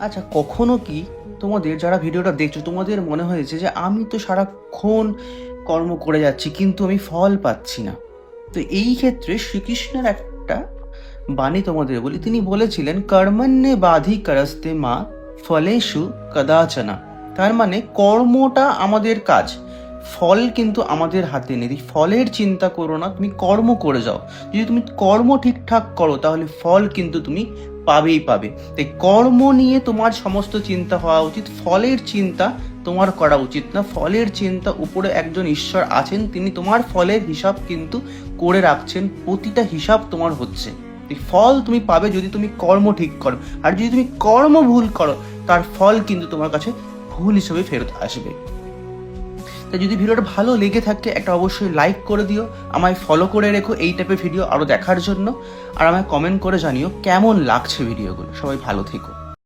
আচ্ছা, কখনো কি তোমাদের যারা ভিডিওটা দেখছো তোমাদের মনে হয়েছে যে আমি তো সারাক্ষণ কর্ম করে যাচ্ছি কিন্তু আমি ফল পাচ্ছি না? তো এই ক্ষেত্রে শ্রীকৃষ্ণের একটা বাণী তোমাদের বলি। তিনি বলেছিলেন, কর্মণ্যে বাধি করস্তে মা ফলেষু কদাচনা। তার মানে কর্মটা আমাদের কাজ, ফল কিন্তু আমাদের হাতে নেই। ফলের চিন্তা করো না, তুমি কর্ম করে যাও। যদি তুমি কর্ম ঠিকঠাক করো তাহলে ফল কিন্তু তুমি পাবেই পাবে। তাই কর্ম নিয়ে তোমার সমস্ত চিন্তা হওয়া উচিত, ফলের চিন্তা তোমার করা উচিত না। ফলের চিন্তা, উপরে একজন ঈশ্বর আছেন, তিনি তোমার ফলের হিসাব কিন্তু করে রাখছেন, প্রতিটা হিসাব তোমার হচ্ছে। এই ফল তুমি পাবে যদি তুমি কর্ম ঠিক করো, আর যদি তুমি কর্ম ভুল করো তার ফল কিন্তু তোমার কাছে ভুল হিসেবে ফেরত আসবে। তাই যদি ভিডিওটা ভালো লেগে থাকে একটা অবশ্যই লাইক করে দিও, আমায় ফলো করে রেখো এই টাইপের ভিডিও আরও দেখার জন্য, আর আমায় কমেন্ট করে জানিও কেমন লাগছে ভিডিওগুলো। সবাই ভালো থেকো।